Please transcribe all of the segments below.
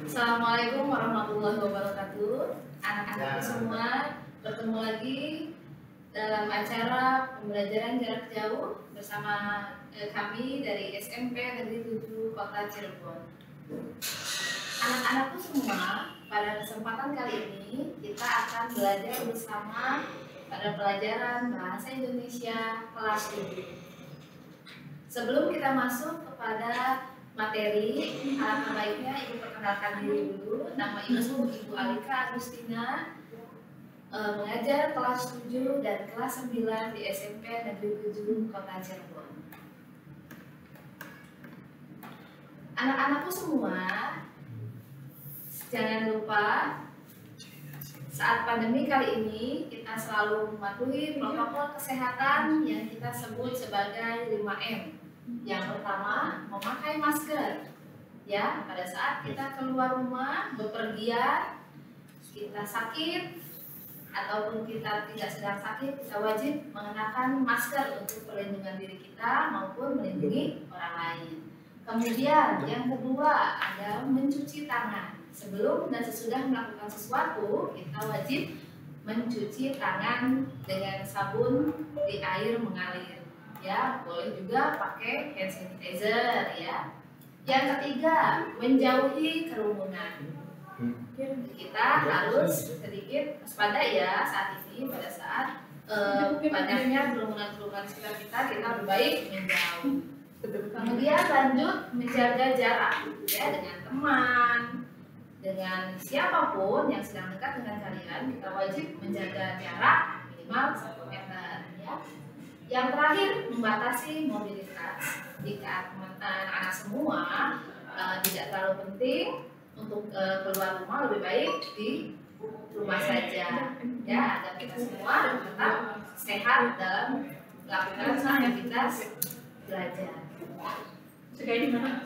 Assalamualaikum warahmatullahi wabarakatuh. Anak-anak semua, bertemu lagi dalam acara pembelajaran jarak jauh bersama kami dari SMP Negeri 7 Kota Cirebon. Anak-anakku semua, pada kesempatan kali ini kita akan belajar bersama pada pelajaran Bahasa Indonesia kelas 7. Sebelum kita masuk kepada materi, alangkah baiknya Ibu perkenalkan diri dulu. Nama Ibu Alika Agustina, mengajar kelas 7 dan kelas 9 di SMP Negeri 7 Kota Cirebon. Anak-anakku semua, jangan lupa saat pandemi kali ini kita selalu mematuhi protokol kesehatan yang kita sebut sebagai 5M. Yang pertama, memakai masker. Ya, pada saat kita keluar rumah, bepergian, kita sakit ataupun kita tidak sedang sakit, kita wajib mengenakan masker untuk perlindungan diri kita maupun melindungi orang lain. Kemudian yang kedua adalah mencuci tangan. Sebelum dan sesudah melakukan sesuatu, kita wajib mencuci tangan dengan sabun di air mengalir. Ya, boleh juga pakai hand sanitizer ya. Yang ketiga, menjauhi kerumunan. Kita harus sedikit waspada ya saat ini pada saat banyaknya kerumunan-kerumunan sekitar kita lebih baik menjauh. Kemudian lanjut menjaga jarak ya dengan teman, dengan siapapun yang sedang dekat dengan kalian, kita wajib menjaga jarak minimal 1 meter ya. Yang terakhir, membatasi mobilitas. Jika anak-anak semua tidak terlalu penting untuk keluar rumah, lebih baik di rumah saja ya, agar kita semua tetap sehat dalam melakukan aktivitas belajar. Nah,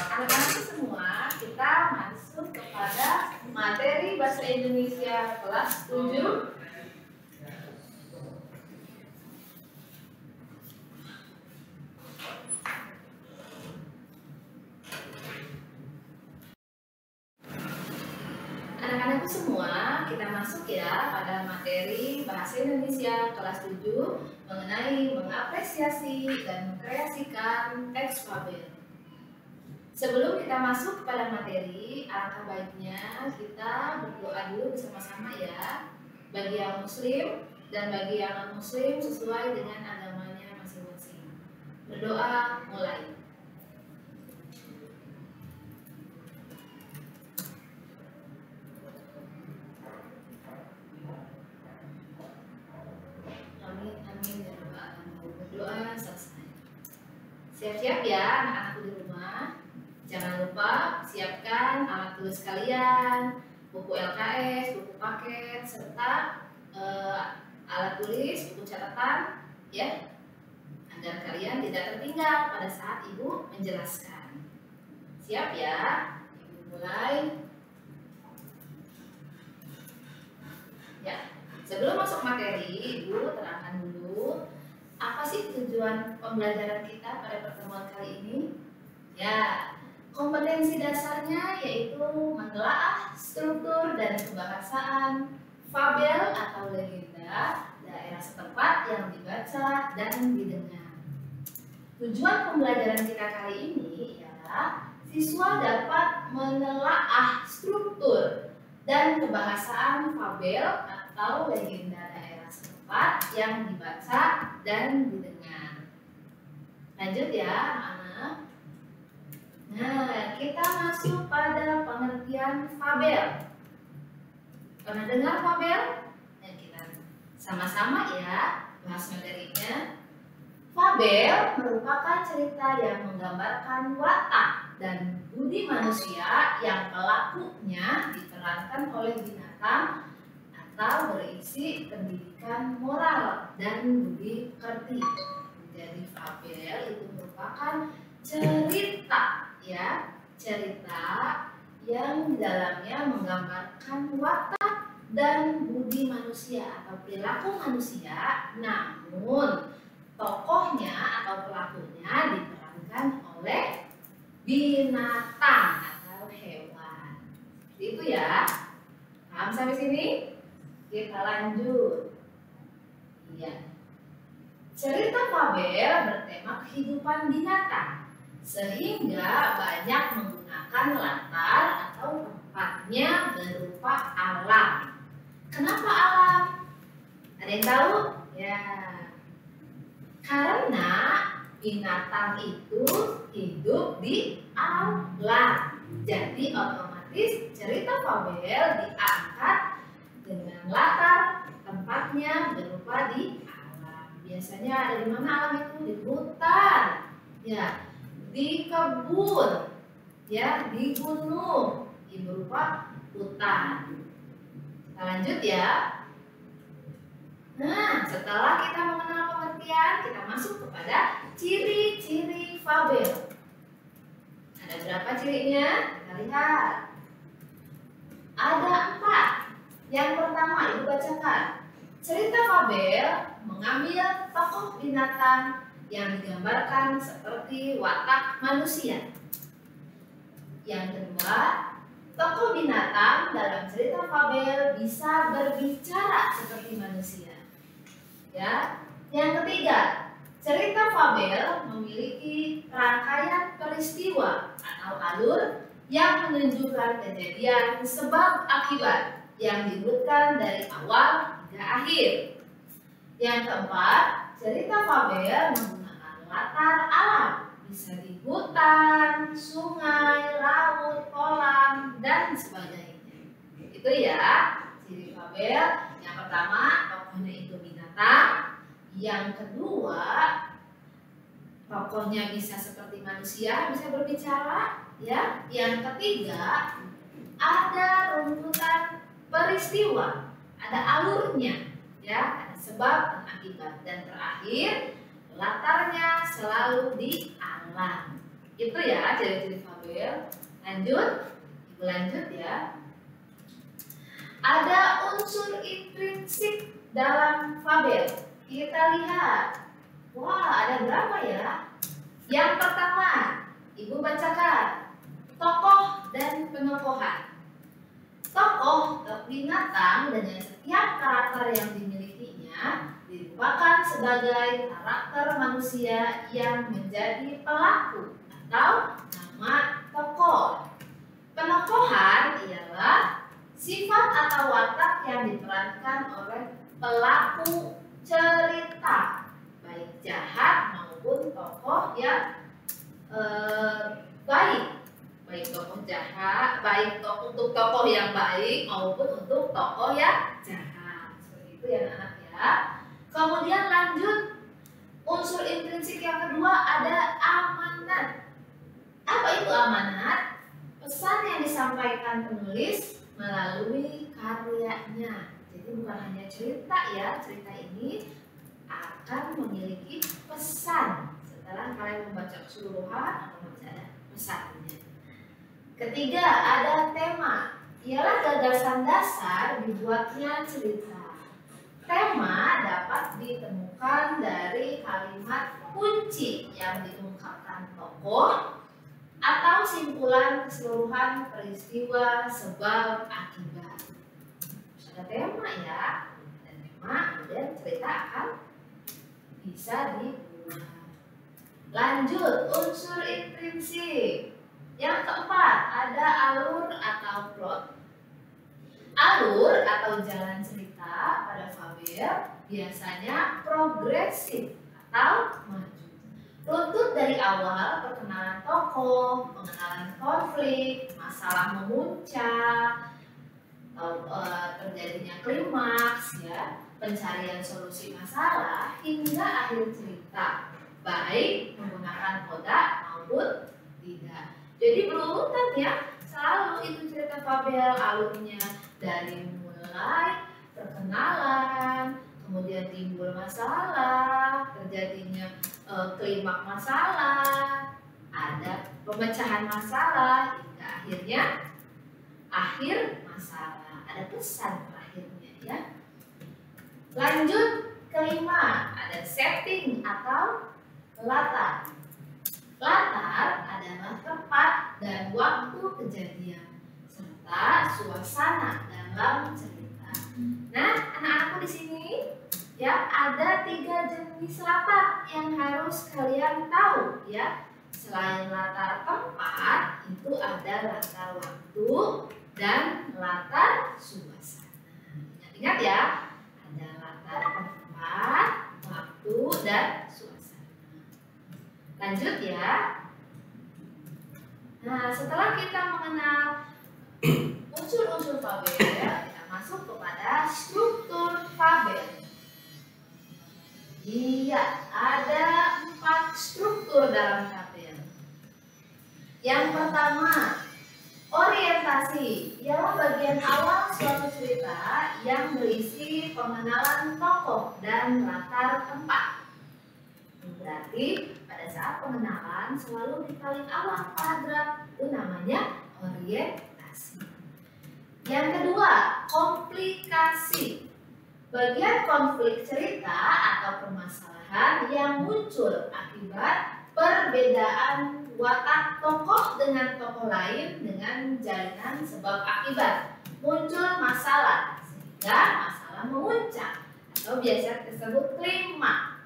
anak-anak semua, kita masuk kepada materi Bahasa Indonesia kelas 7. Anak-anakku semua, kita masuk ya pada materi Bahasa Indonesia kelas 7 mengenai mengapresiasi dan mengkreasikan teks fabel. Sebelum kita masuk pada materi, alangkah baiknya kita berdoa dulu bersama-sama ya, bagi yang muslim dan bagi yang non-muslim sesuai dengan agamanya masing-masing. Berdoa mulai. Berdoa selesai. Siap-siap ya anak-anakku di rumah. Jangan lupa siapkan alat tulis kalian, buku LKS, buku paket, serta alat tulis, buku catatan ya, agar kalian tidak tertinggal pada saat Ibu menjelaskan. Siap ya? Ibu mulai. Ya, sebelum masuk materi, Ibu terangkan dulu apa sih tujuan pembelajaran kita pada pertemuan kali ini? Ya, kompetensi dasarnya yaitu menelaah struktur dan kebahasaan fabel atau legenda daerah setempat yang dibaca dan didengar. Tujuan pembelajaran kita kali ini ialah siswa dapat menelaah struktur dan kebahasaan fabel atau legenda daerah setempat yang dibaca dan didengar. Lanjut ya anak. Nah, kita masuk pada pengertian fabel. Pernah dengar fabel? Nah, kita sama-sama ya bahas materinya. Fabel merupakan cerita yang menggambarkan watak dan budi manusia yang pelakunya diperankan oleh binatang atau berisi pendidikan moral dan budi pekerti. Jadi fabel itu merupakan cerita ya, cerita yang di dalamnya menggambarkan watak dan budi manusia atau perilaku manusia, namun tokohnya atau pelakunya diperankan oleh binatang atau hewan. Seperti itu ya. Paham sampai sini? Kita lanjut. Iya. Cerita fabel bertema kehidupan binatang, sehingga banyak menggunakan latar atau tempatnya berupa alam. Kenapa alam? Ada yang tahu? Ya, karena binatang itu hidup di alam. Jadi otomatis cerita fabel diangkat dengan latar tempatnya berupa di alam. Biasanya ada di mana alam itu? Di hutan, ya, di kebun, ya, di gunung, ini berupa hutan. Kita lanjut ya. Nah, setelah kita mengenal pengertian, kita masuk kepada ciri-ciri fabel. Ada berapa cirinya? Kita lihat. Ada 4. Yang pertama, Ibu bacakan. Cerita fabel mengambil tokoh binatang yang digambarkan seperti watak manusia. Yang kedua, tokoh binatang dalam cerita fabel bisa berbicara seperti manusia. Ya. Yang ketiga, cerita fabel memiliki rangkaian peristiwa atau alur yang menunjukkan kejadian sebab akibat yang diurutkan dari awal hingga akhir. Yang keempat, cerita fabel menggunakan latar alam, bisa di hutan, sungai, laut, kolam, dan sebagainya. Itu ya, ciri fabel. Yang pertama, tokohnya itu binatang. Yang kedua, tokohnya bisa seperti manusia, bisa berbicara, ya. Yang ketiga, ada runtutan peristiwa, ada alurnya, ya, ada sebab dan akibat. Dan terakhir, latarnya selalu di alam. Itu ya ciri-ciri fabel. Lanjut, Ibu lanjut ya. Ada unsur intrinsik dalam fabel. Kita lihat. Wah, ada berapa ya? Yang pertama, Ibu bacakan. Tokoh dan penokohan. Tokoh binatang dengan setiap karakter yang dimilikinya dirupakan sebagai karakter manusia yang menjadi pelaku atau nama tokoh. Penokohan ialah sifat atau watak yang diperankan oleh pelaku cerita, baik jahat maupun tokoh yang baik. Baik tokoh jahat, baik untuk tokoh yang baik maupun untuk tokoh yang jahat. Seperti itu ya anak ya. Kemudian lanjut, unsur intrinsik yang kedua ada amanat. Apa itu amanat? Pesan yang disampaikan penulis melalui karyanya. Jadi bukan hanya cerita ya, cerita ini akan memiliki pesan. Setelah kalian membaca keseluruhan, akan masih ada pesannya. Ketiga, ada tema. Ialah gagasan dasar dibuatnya cerita. Tema dapat ditemukan dari kalimat kunci yang diungkapkan tokoh atau simpulan keseluruhan peristiwa sebab akibat. Ada tema ya, ada tema, kemudian cerita akan bisa dibuat. Lanjut, unsur intrinsik. Yang keempat, ada alur atau plot. Alur atau jalan cerita pada fabel biasanya progresif atau maju. Runtut dari awal perkenalan tokoh, pengenalan konflik, masalah memuncak, terjadinya klimaks, ya, pencarian solusi masalah hingga akhir cerita, baik menggunakan kodak maupun tidak. Jadi berurutan ya, selalu itu cerita fabel alurnya dari mulai perkenalan, kemudian timbul masalah, terjadinya klimaks masalah, ada pemecahan masalah hingga akhirnya akhir masalah, ada pesan terakhirnya ya. Lanjut kelima, ada setting atau latar. Latar adalah tempat kejadian serta suasana dalam cerita. Nah, anak-anakku di sini ya ada 3 jenis latar yang harus kalian tahu ya. Selain latar tempat, itu ada latar waktu dan latar suasana. Ingat ya, ada latar tempat, waktu, dan suasana. Lanjut ya. Nah, setelah kita mengenal unsur-unsur fabel, kita masuk kepada struktur fabel. Iya, ada 4 struktur dalam fabel. Yang pertama, orientasi, ialah bagian awal suatu cerita yang berisi pengenalan tokoh dan latar tempat. Berarti pada saat pengenalan selalu di paling awal paragraf, itu namanya orientasi. Yang kedua, komplikasi. Bagian konflik cerita atau permasalahan yang muncul akibat perbedaan watak tokoh dengan tokoh lain dengan jalinan sebab akibat. Muncul masalah sehingga masalah memuncak atau biasa disebut klimaks.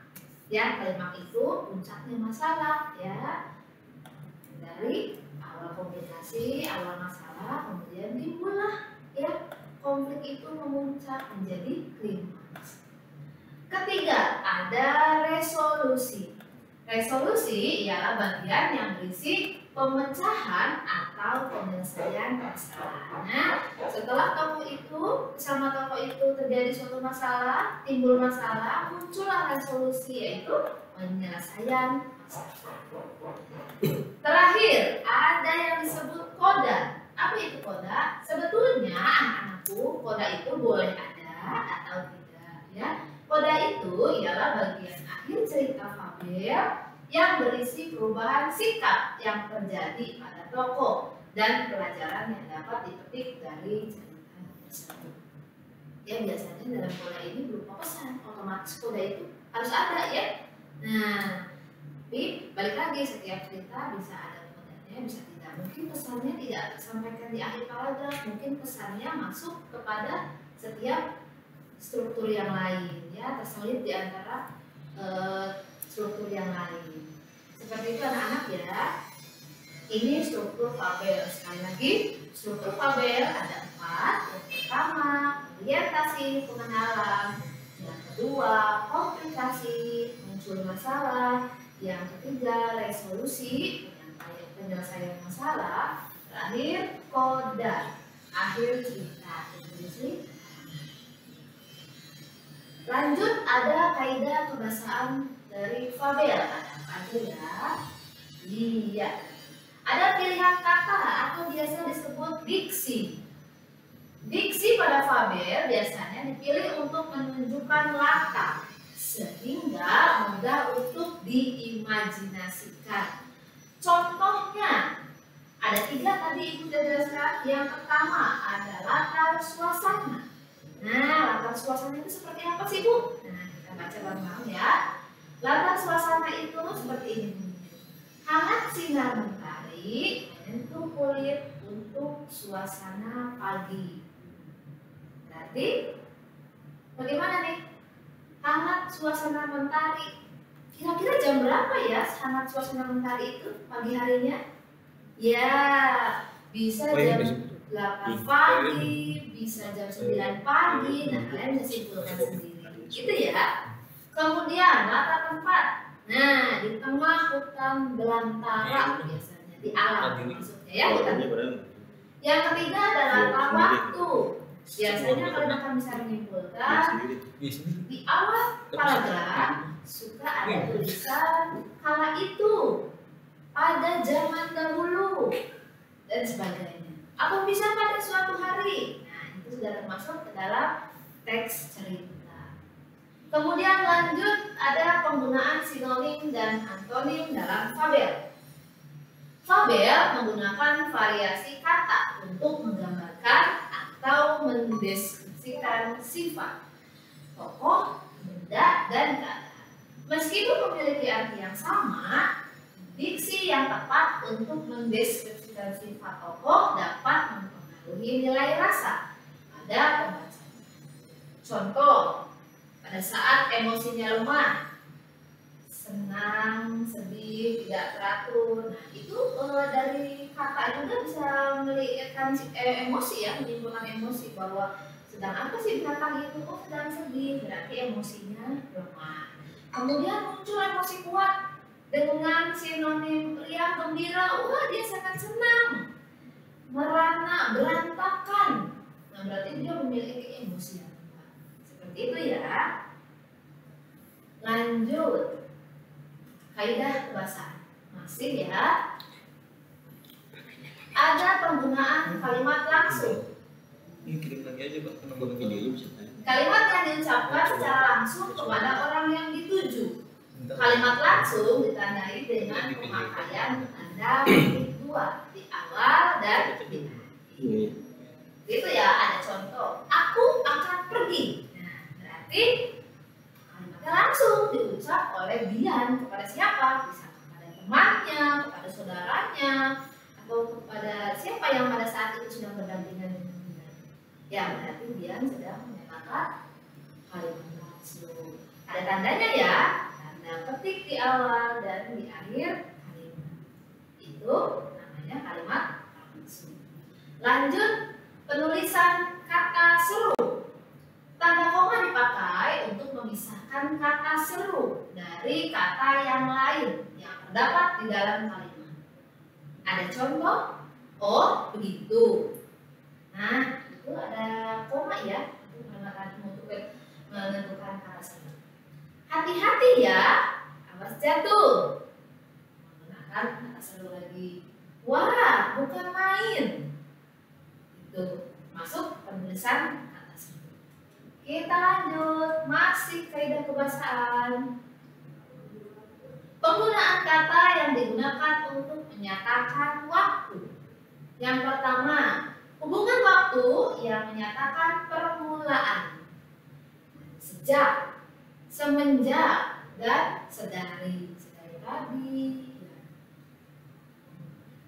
Ya, klimaks itu puncaknya masalah ya. Dari awal komplikasi, awal masalah, kemudian timbullah ya konflik itu memuncak menjadi klimaks. Ketiga, ada resolusi. Resolusi ialah bagian yang berisi pemecahan atau penyelesaian masalah. Nah, setelah tokoh itu sama tokoh itu terjadi suatu masalah, timbul masalah, muncullah resolusi yaitu penyelesaian masalah. Terakhir, ada yang disebut koda. Apa itu koda? Sebetulnya anak-anakku, koda itu boleh ada atau tidak ya. Koda itu ialah bagian akhir cerita fabel yang berisi perubahan sikap yang terjadi pada tokoh dan pelajaran yang dapat dipetik dari cerita tersebut. Ya, biasanya dalam koda ini berupa pesan, otomatis koda itu harus ada ya. Nah, tapi balik lagi, setiap cerita bisa ada kodanya, bisa tidak. Mungkin pesannya tidak disampaikan di akhir paragraf, mungkin pesannya masuk kepada setiap struktur yang lain ya, terselip di antara struktur yang lain. Seperti itu anak-anak ya. Ini struktur fabel. Sekali lagi, struktur fabel ada 4. Yang pertama, orientasi, pengenalan. Yang kedua, komplikasi, muncul masalah. Yang ketiga, resolusi, penyelesaian masalah. Terakhir, koda, akhir cerita. Lanjut, ada kaidah kebahasaan dari fabel. Ada apa aja ya? Iya. Ada pilihan kata atau biasa disebut diksi. Diksi pada fabel biasanya dipilih untuk menunjukkan latar sehingga mudah untuk diimajinasikan. Contohnya, ada 3 tadi Ibu sudah jelaskan. Yang pertama ada latar suasana. Nah, latar suasana itu seperti apa sih Bu? Nah, kita baca bareng-bareng ya. Latar suasana itu seperti ini. Hangat sinar mentari menyentuh kulit untuk suasana pagi. Berarti bagaimana nih? Hangat suasana mentari. Kira-kira jam berapa ya hangat suasana mentari itu pagi harinya? Ya, bisa jam 8 pagi, bisa jam 9 pagi. Nah, kalian bisa simpulkan sendiri. Gitu ya. Kemudian latar tempat. Nah, di tengah hutan belantara biasanya, di alam maksudnya ya hutan. Yang ketiga adalah latar waktu. Biasanya kalian akan bisa menyimpulkan di awal paragraf suka ada tulisan kala itu, pada zaman dahulu, dan sebagainya. Atau bisa pada suatu hari. Nah, itu sudah termasuk ke dalam teks cerita. Kemudian lanjut, ada penggunaan sinonim dan antonim dalam fabel. Fabel menggunakan variasi kata untuk menggambarkan atau mendeskripsikan sifat, tokoh, benda, dan keadaan. Meskipun memiliki arti yang sama, diksi yang tepat untuk mendeskripsikan sifat tokoh dapat mempengaruhi nilai rasa pada pembacanya. Contoh, pada saat emosinya lemah, senang, sedih, tidak teratur. Nah, itu dari kata juga bisa melihatkan emosi ya, menyimpulkan emosi bahwa sedang apa sih binatang itu? Oh, sedang sedih, berarti emosinya lemah. Kemudian muncul emosi kuat dengan sinonim riang, gembira. Wah, dia sangat senang. Merana, berantakan. Nah, berarti dia memiliki emosi yang kuat. Seperti itu ya. Lanjut. Kaidah kebahasaan. Masih ya. Ada penggunaan kalimat langsung. Ini kirim lagi aja Pak, karena buat videonya bisa tanya. Kalimat yang diucapkan secara langsung kepada orang yang dituju. Kalimat langsung ditandai dengan pemakaian tanda petik dua di awal dan di akhir. Itu ya, ada contoh. Aku akan pergi. Nah, berarti kalimatnya langsung diucap oleh Dian kepada siapa? Bisa kepada temannya, kepada saudaranya, atau kepada siapa yang pada saat itu sedang berdampingan dengan dia. Ya, berarti Dian sedang menyatakan kalimat langsung. Ada tandanya ya, tanda petik di awal dan di akhir kalimat. Itu namanya kalimat langsung. Lanjut, penulisan kata seru. Tanda koma dipakai untuk memisahkan kata seru dari kata yang lain yang terdapat di dalam kalimat. Ada contoh? Oh, begitu. Nah, itu ada koma ya, untuk menentukan kata seru. Hati-hati ya, awas jatuh. Menggunakan kata seru lagi. Wah, bukan main. Itu masuk penulisan kata seru. Kita lanjut, masih kaidah kebahasaan. Penggunaan kata yang digunakan untuk menyatakan waktu. Yang pertama, hubungan waktu yang menyatakan permulaan. Sejak, semenjak, dan sedari. Sedari tadi,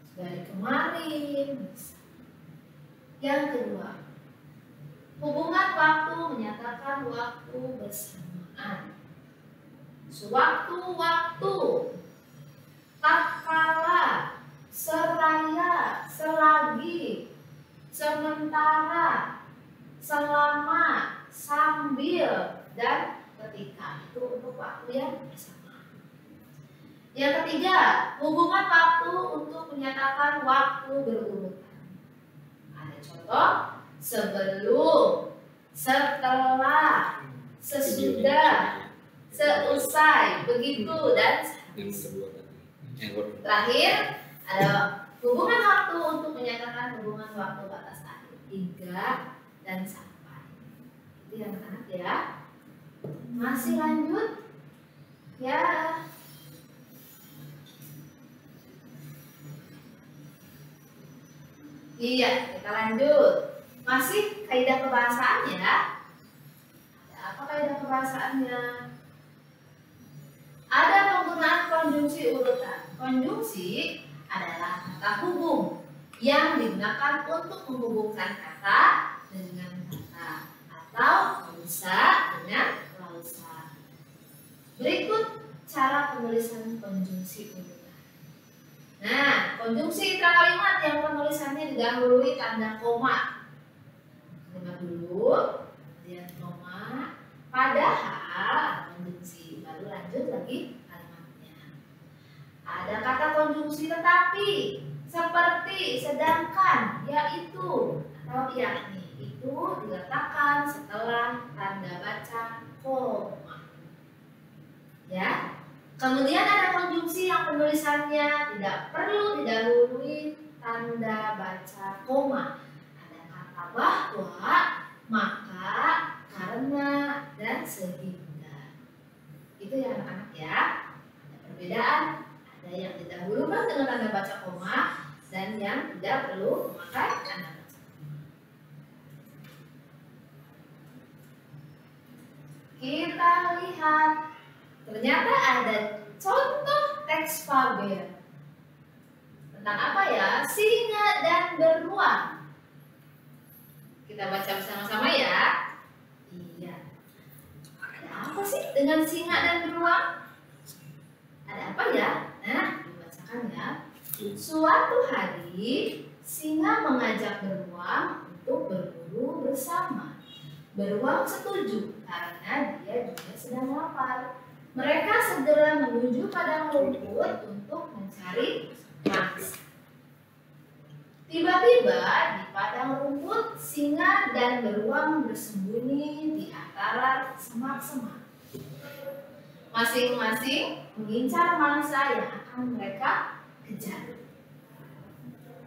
sedari kemarin. Yang kedua, hubungan waktu menyatakan waktu bersamaan. Sewaktu-waktu, tatkala, seraya, selagi, sementara, selama, sambil, dan ketika. Itu untuk waktu yang bersamaan. Yang ketiga, hubungan waktu untuk menyatakan waktu berurutan. Ada contoh, sebelum, setelah, sesudah, seusai, begitu, dan sehabis. Terakhir, ada hubungan waktu untuk menyatakan hubungan waktu batas akhir. Hingga dan sampai. Itu yang anak ya. Masih lanjut? Ya. Iya, kita lanjut. Masih kaidah kebahasaan ya. Ada apa kaidah kebahasaannya? Ada penggunaan konjungsi urutan. Konjungsi adalah kata hubung yang digunakan untuk menghubungkan kata dengan kata atau klausa dengan klausa. Berikut cara penulisan konjungsi urutan. Nah, konjungsi intrakalimat yang penulisannya didahului tanda koma. Kalimat dulu, kemudian koma, padahal konjungsi, baru lanjut lagi kalimatnya. Ada kata konjungsi tetapi, seperti, sedangkan, yaitu, atau yakni. Itu diletakkan setelah tanda baca koma. Ya. Kemudian ada konjungsi yang penulisannya tidak perlu didahului tanda baca koma. Ada kata bahwa, maka, karena, dan sehingga. Itu ya anak-anak ya. Ada perbedaan. Ada yang didahulukan dengan tanda baca koma dan yang tidak perlu memakai tanda baca koma. Kita lihat. Ternyata ada contoh teks fabel. tentang apa ya? Singa dan beruang. Kita baca bersama-sama ya. Iya. Ada apa sih dengan singa dan beruang? Ada apa ya? Nah, dibacakan ya. Suatu hari, singa mengajak beruang untuk berburu bersama. Beruang setuju karena dia juga sedang lapar. Mereka segera menuju padang rumput untuk mencari mangsa. Tiba-tiba di padang rumput, singa dan beruang bersembunyi di antara semak-semak. Masing-masing mengincar mangsa yang akan mereka kejar.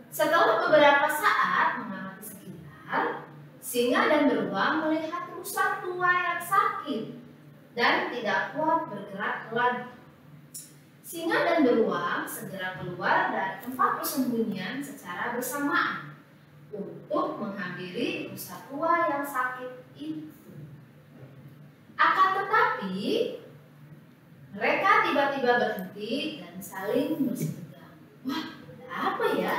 Setelah beberapa saat mengamati sekitar, singa dan beruang melihat rusa tua yang sakit dan tidak kuat bergerak lagi. Singa dan beruang segera keluar dari tempat persembunyian secara bersamaan untuk menghampiri rusa tua yang sakit itu. Akan tetapi, mereka tiba-tiba berhenti dan saling bersih tegang. Wah, ada apa ya?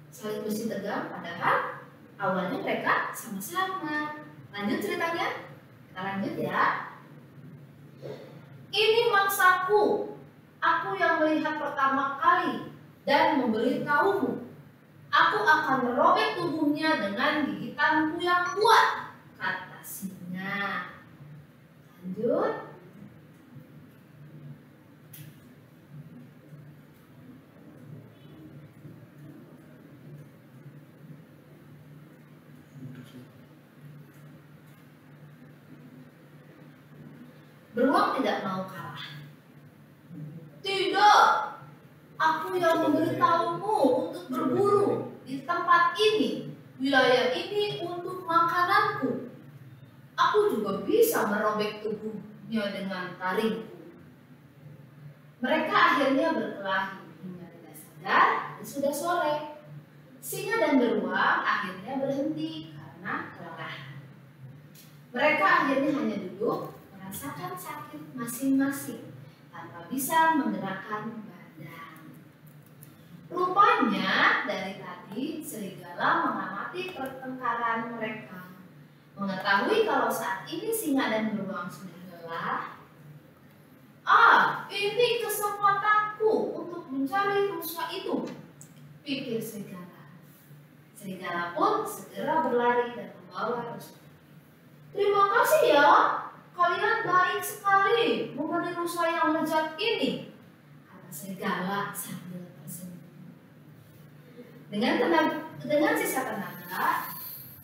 Saling bersih tegang padahal awalnya mereka sama-sama. Lanjut ceritanya? Kita lanjut ya. Ini mangsaku. Aku yang melihat pertama kali dan memberitahumu. Aku akan merobek tubuhnya dengan gigitanku yang kuat, kata singa. Lanjut. Beruang tidak mau kalah. Tidak, aku yang memberitahumu untuk berburu di tempat ini. Wilayah ini untuk makananku. Aku juga bisa merobek tubuhnya dengan taringku. Mereka akhirnya berkelahi hingga tidak sadar sudah sore. Singa dan beruang akhirnya berhenti karena kelelahan. Mereka akhirnya hanya duduk merasakan sakit masing-masing tanpa bisa menggerakkan badan. Rupanya dari tadi serigala mengamati pertengkaran mereka. Mengetahui kalau saat ini singa dan beruang sudah lelah. Ini kesempatanku untuk mencari rusa itu, pikir serigala. Serigala pun segera berlari dan membawa rusa. Terima kasih ya. Kalian baik sekali memberi rusa yang lezat ini, kata serigala sambil tersenyum. Dengan sisa tenaga,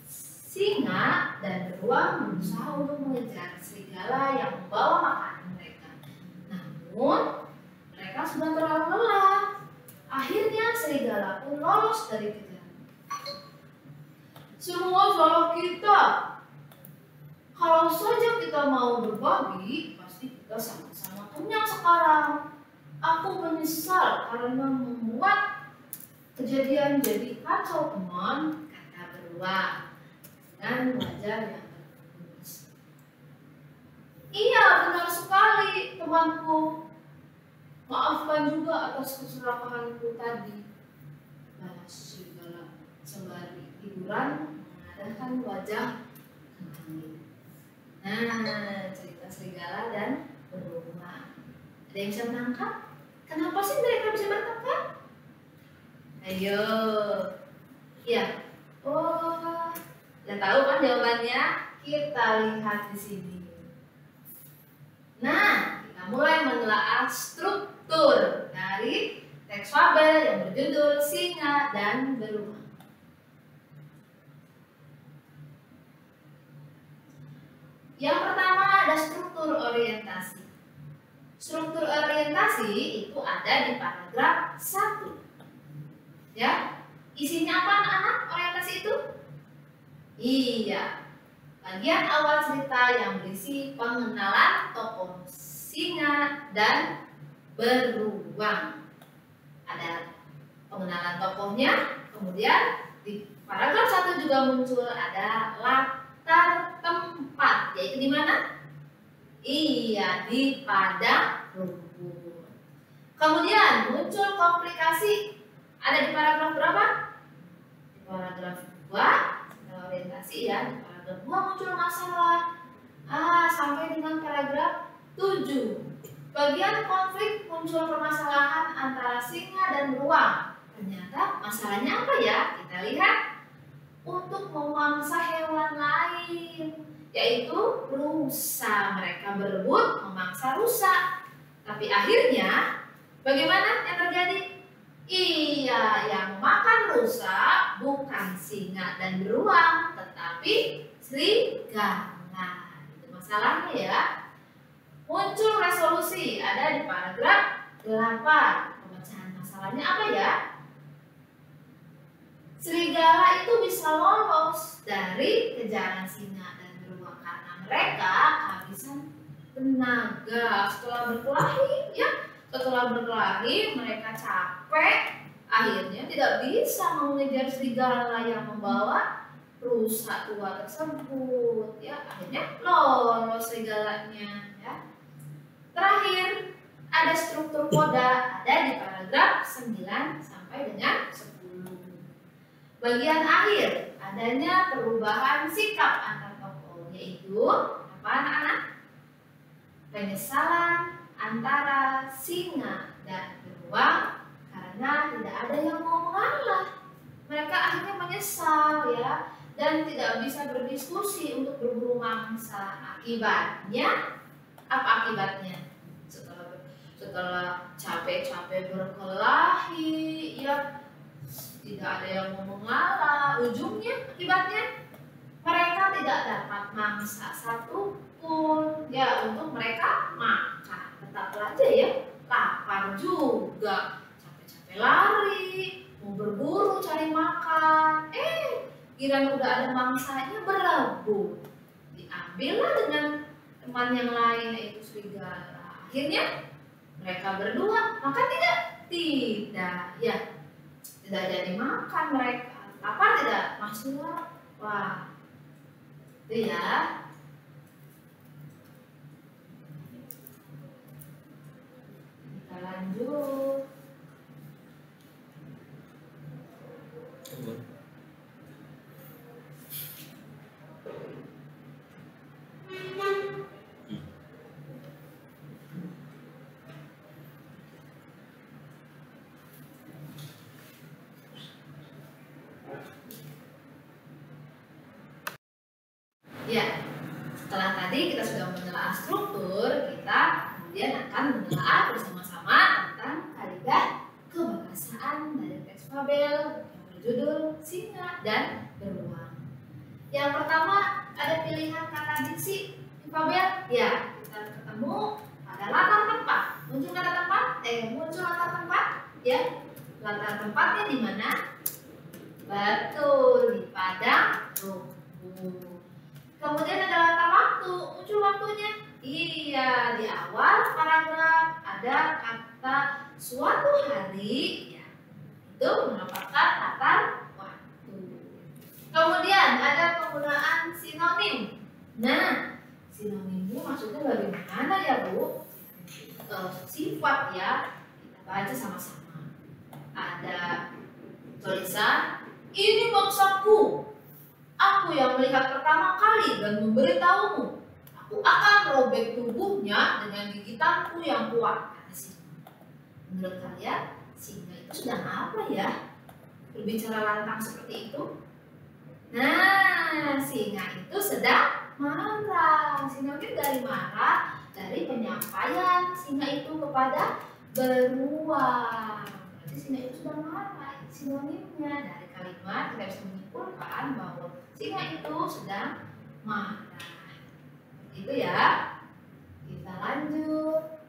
singa dan beruang berusaha untuk mengejar serigala yang membawa makanan mereka. Namun, mereka sudah terlalu lelah. Akhirnya serigala pun lolos dari kejaran. Semua salah kita. Kalau saja kita mau berbagi, pasti kita sama-sama kenyang sekarang. Aku menyesal karena membuat kejadian jadi kacau, teman, kata beruang dengan wajah yang tertunduk. Iya, benar sekali, temanku. Maafkan juga atas keserakahanku tadi, balas serigala sembari hiburan mengarahkan wajah ke langit. Nah, cerita serigala dan beruang. Ada yang bisa menangkap? Kenapa sih mereka bisa bertengkar? Ayo. Ya. Oh, udah tahu kan jawabannya? Kita lihat di sini. Nah, kita mulai menelaah struktur dari teks fabel yang berjudul Singa dan Beruang. Yang pertama ada struktur orientasi. Struktur orientasi itu ada di paragraf 1. Ya, isinya apa anak-anak orientasi itu? Iya, bagian awal cerita yang berisi pengenalan tokoh singa dan beruang. Ada pengenalan tokohnya, kemudian di paragraf 1 juga muncul ada latar tempat, yaitu di mana? Iya, di padang rumput. Kemudian muncul komplikasi Ada di paragraf berapa? Di paragraf 2, orientasi ya. Di paragraf 2 muncul masalah. Sampai dengan paragraf 7. Bagian konflik muncul permasalahan antara singa dan beruang. Ternyata masalahnya apa ya? Kita lihat. Untuk memangsa hewan lain, yaitu rusa. Mereka berebut memangsa rusa. Tapi akhirnya bagaimana yang terjadi? Iya, yang makan rusa bukan singa dan beruang, tetapi serigala. Itu masalahnya ya. Muncul resolusi, ada di paragraf 8. Pemecahan masalahnya apa ya? Serigala itu bisa lolos dari kejaran singa dan beruang karena mereka kehabisan tenaga setelah berkelahi mereka capek, akhirnya tidak bisa mengejar serigala yang membawa rusa tua tersebut ya, akhirnya lolos serigalanya ya. Terakhir ada struktur koda, ada di paragraf 9 sampai dengan 10. Bagian akhir, adanya perubahan sikap antar tokoh, yaitu apa anak-anak? Penyesalan antara singa dan beruang karena tidak ada yang mau mengalah. Mereka akhirnya menyesal ya, dan tidak bisa berdiskusi untuk berburu mangsa. Akibatnya, apa akibatnya? Setelah capek-capek berkelahi ya, tidak ada yang mau mengalah. Ujungnya akibatnya mereka tidak dapat mangsa satupun ya untuk mereka makan. Tetap aja ya, lapar juga, capek-capek lari, mau berburu cari makan. Giliran udah ada mangsanya berebut, diambillah dengan teman yang lain yaitu serigala. Akhirnya mereka berdua makan tidak? Tidak ya. Tidak jadi makan mereka. Lapar tidak? Masih lapar. Itu ya. Kita lanjut. Ya, setelah tadi kita sudah menelaah struktur, kita kemudian akan menelaah bersama-sama tentang kaidah kebahasaan dari teks fabel yang berjudul Singa dan Beruang. Yang pertama ada pilihan kata diksi di fabel. Ya, kita ketemu pada latar tempat. Muncul kata tempat, muncul latar tempat. Ya, latar tempatnya di mana? Betul, di padang rumput. Kemudian ada latar waktu, muncul waktunya. Iya, di awal paragraf ada kata suatu hari, ya, itu merupakan latar waktu. Kemudian ada penggunaan sinonim. Nah, sinonimnya maksudnya bagaimana ya Bu? Sifat ya, kita baca sama-sama. Ada tulisan, ini bangsaku. Aku yang melihat pertama kali dan memberitahumu. Aku akan merobek tubuhnya dengan gigitanku yang kuat. Kata singa. Menurut kalian, singa itu sedang apa ya? Berbicara lantang seperti itu? Nah, singa itu sedang marah. Sinonim dari marah, dari penyampaian singa itu kepada beruang. Berarti singa itu sedang marah. Sinonimnya dari kalimat kita bisa menyimpulkan bahwa singa itu sedang marah. Itu ya. Kita lanjut.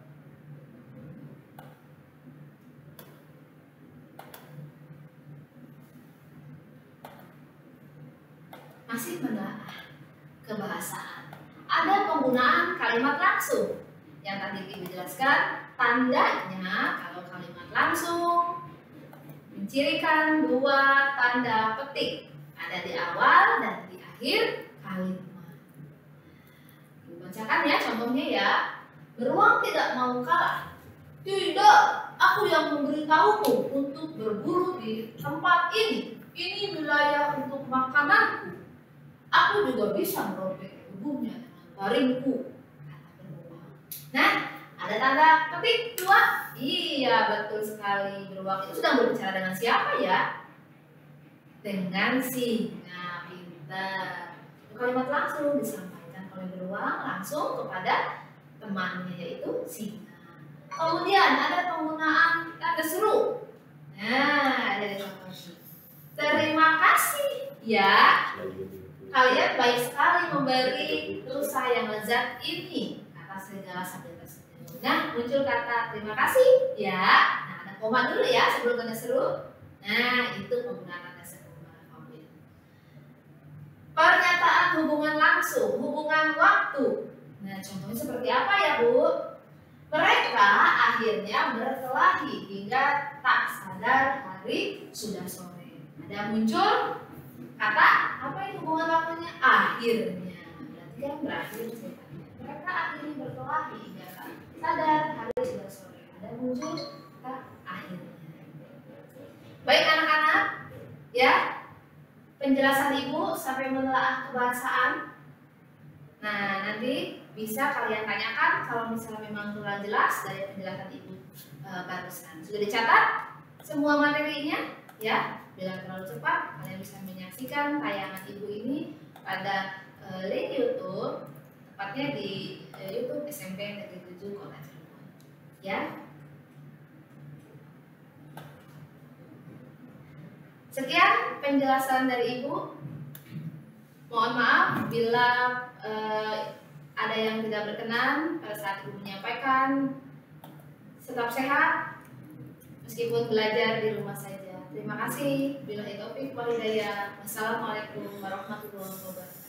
Masih menelaah kebahasaan. Ada penggunaan kalimat langsung. Yang tadi Ibu jelaskan, tandanya kalau kalimat langsung mencirikan dua tanda petik. Ada di awal dan di akhir kalimat. Bacakan ya contohnya ya. Beruang tidak mau kalah. Tidak, aku yang memberitahumu untuk berburu di Aku juga bisa merobek tubuhnya dengan baringku, kata beruang. Nah, ada tanda petik 2. Iya, betul sekali. Beruang itu sedang berbicara dengan siapa ya? Dengan singa. Pintar. Kalimat langsung disampaikan oleh beruang langsung kepada temannya, yaitu singa. Kemudian ada penggunaan tanda seru. Nah, ada contohnya. Terima kasih ya. Kalian baik sekali memberi rusa yang lezat ini, kata serigala sambil tersenyum. Nah, muncul kata terima kasih ya. Nah, ada koma dulu ya sebelum tanda seru. Nah, itu penggunaan tanda seru. Pernyataan hubungan langsung, hubungan waktu. Nah, contohnya seperti apa ya, Bu? Mereka akhirnya berkelahi hingga tak sadar hari sudah sore. Ada muncul kata apa ini hubungan waktunya? Akhirnya. Berarti kan berakhir ceritanya. Mereka akhirnya berkelahi hingga tak sadar hari sudah sore. Ada muncul kata akhirnya. Baik anak-anak, ya. Penjelasan Ibu sampai menelaah kebahasaan. Nah, nanti bisa kalian tanyakan kalau misalnya memang kurang jelas dari penjelasan Ibu barusan. Sudah dicatat semua materinya, ya? Bila terlalu cepat, kalian bisa menyaksikan tayangan Ibu ini pada link YouTube, tepatnya di YouTube SMP Negeri 7 Kota Cirebon. Ya. Sekian penjelasan dari Ibu. Mohon maaf bila ada yang tidak berkenan pada saat Ibu menyampaikan. Tetap sehat meskipun belajar di rumah saja. Terima kasih. Billahi taufiq wal hidayah. Wassalamualaikum warahmatullahi wabarakatuh.